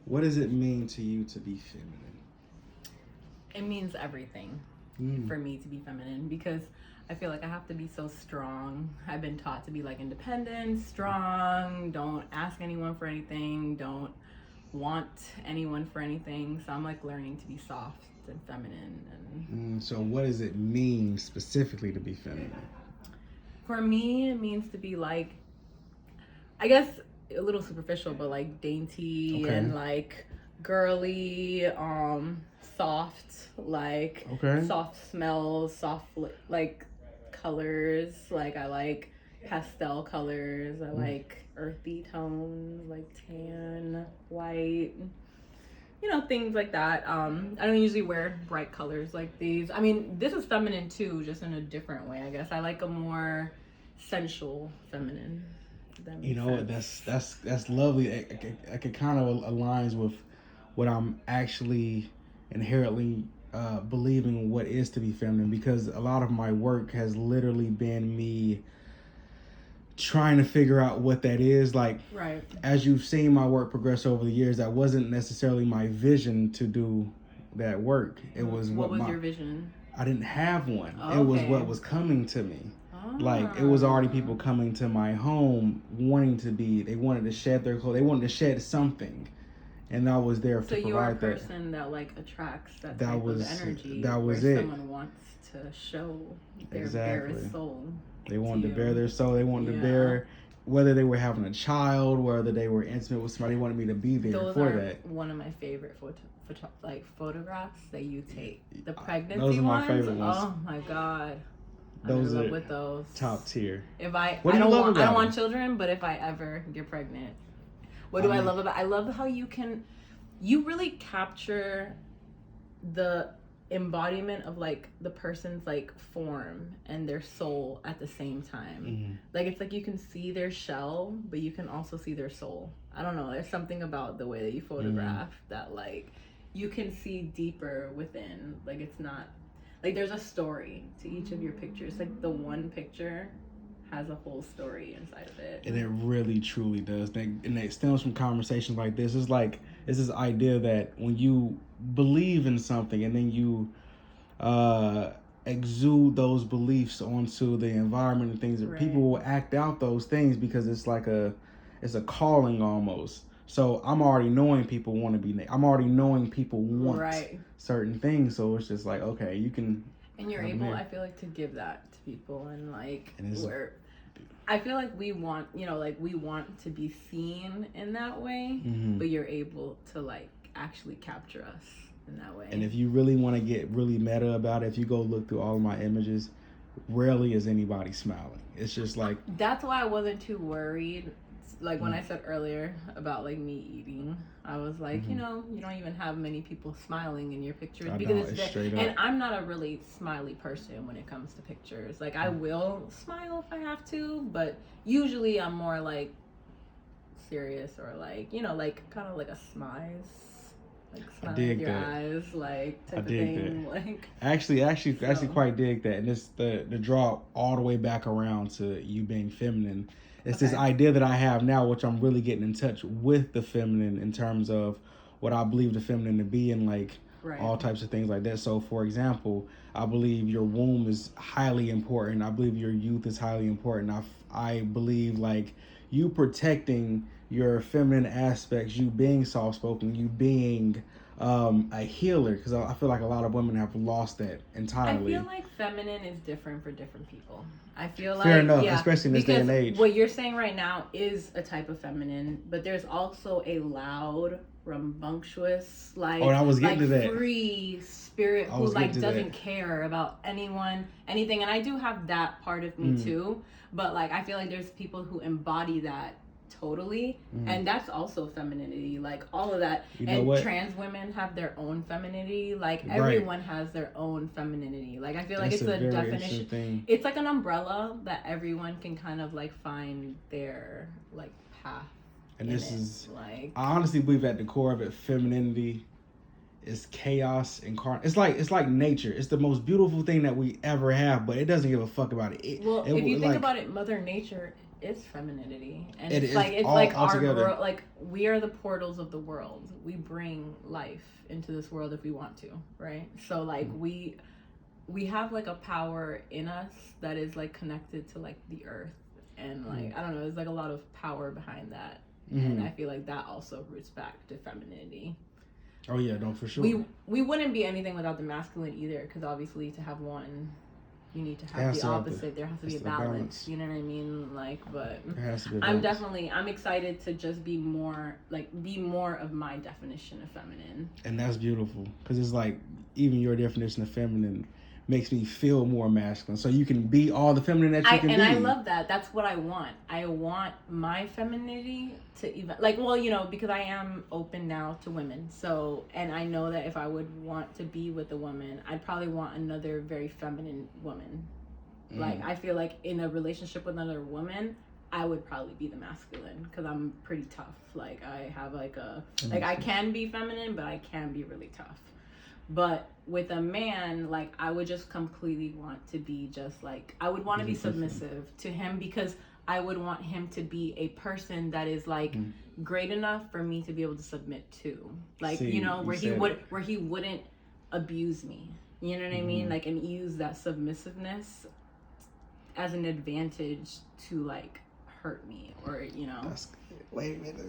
What does it mean to you to be feminine? It means everything for me to be feminine, because I feel like I have to be so strong. I've been taught to be like independent, strong, don't ask anyone for anything, don't want anyone for anything. So I'm like learning to be soft and feminine. And So what does it mean specifically to be feminine? for me, it means to be like, I guess a little superficial, but like dainty and like girly, soft, like soft smells, soft like colors. Like I like pastel colors. I like earthy tones, like tan, white. You know, things like that. I don't usually wear bright colors like these. I mean, this is feminine too, just in a different way, I guess. I like a more sensual feminine. You know, that's lovely. It kind of aligns with what I'm actually inherently believing what is to be feminine, because a lot of my work has literally been me trying to figure out what that is. Like, right. As you've seen my work progress over the years, that wasn't necessarily my vision to do that work. It was what was your vision? I didn't have one. Okay. It was what was coming to me. Like, it was already people coming to my home they wanted to shed their clothes, they wanted to shed something, and I was there to provide that. So you're a person that like attracts that type of energy. That was where it. Someone wants to show their bare soul. They wanted to bare their soul. They wanted to bear, whether they were having a child, whether they were intimate with somebody, they wanted me to be there for that. One of my favorite photographs that you take. The pregnancy those are my favorite ones. Oh my god. Those I'm in are love with those. Top tier. If I don't want children, but if I ever get pregnant, what do I love about? I love how you really capture the embodiment of like the person's like form and their soul at the same time. Like it's like you can see their shell, but you can also see their soul. I don't know, there's something about the way that you photograph that like you can see deeper within. Like it's not like there's a story to each of your pictures. Like the one picture has a whole story inside of it. And it really truly does. And it stems from conversations like this. It's like, it's this idea that when you believe in something and then you exude those beliefs onto the environment and things, that people will act out those things because it's like it's a calling almost. So I'm already knowing people want to be I'm already knowing people want certain things. So it's just like, okay, you can. And you're able, I feel like, to give that to people. And like, I feel like we want, we want to be seen in that way, but you're able to like actually capture us in that way. And if you really want to get really meta about it, if you go look through all of my images, rarely is anybody smiling. It's just like. That's why I wasn't too worried. Like when I said earlier about like me eating, I was like, you don't even have many people smiling in your pictures because it's straight up. And I'm not a really smiley person when it comes to pictures. Like I will smile if I have to, but usually I'm more like serious or like, like kind of like a smize. Like smile with your eyes, like type of thing. Like actually quite dig that. And it's the draw all the way back around to you being feminine. It's this idea that I have now, which I'm really getting in touch with the feminine in terms of what I believe the feminine to be and like all types of things like that. So, for example, I believe your womb is highly important. I believe your youth is highly important. I believe like you protecting your feminine aspects, you being soft-spoken, you being a healer, because I feel like a lot of women have lost that entirely. I feel like feminine is different for different people. I feel like fair enough, especially in this day and age. What you're saying right now is a type of feminine, but there's also a loud, rambunctious, like I was getting to that. Free spirit who like doesn't care about anything. And I do have that part of me too, but like I feel like there's people who embody that totally, and that's also femininity, like all of that. Trans women have their own femininity, like everyone has their own femininity. Like I feel like it's a definition, it's like an umbrella that everyone can kind of like find their like path. And this is like, I honestly believe at the core of it, femininity is chaos incarnate. It's like nature. It's the most beautiful thing that we ever have, but it doesn't give a fuck about it. If you think about it, Mother Nature is femininity, and It it's is like all our together. world. Like we are the portals of the world. We bring life into this world if we want to, right? So like we have like a power in us that is like connected to like the earth, and like I don't know, there's like a lot of power behind that, and I feel like that also roots back to femininity. Oh yeah, no, for sure. We wouldn't be anything without the masculine either, because obviously to have one, you need to have the opposite. There has to be a balance. You know what I mean? Like, but I'm excited to just be more of my definition of feminine. And that's beautiful, because it's like even your definition of feminine makes me feel more masculine. So you can be all the feminine that you can be. And I love that. That's what I want. I want my femininity to even because I am open now to women. So, and I know that if I would want to be with a woman, I'd probably want another very feminine woman. Like I feel like in a relationship with another woman, I would probably be the masculine, because I'm pretty tough. Like I have I can be feminine, but I can be really tough. But with a man, like I would just completely want to be just like, I would want to be submissive to him, because I would want him to be a person that is like great enough for me to be able to submit to. Like, where he wouldn't abuse me. You know what I mean? Like, and use that submissiveness as an advantage to like hurt me, or Wait a minute.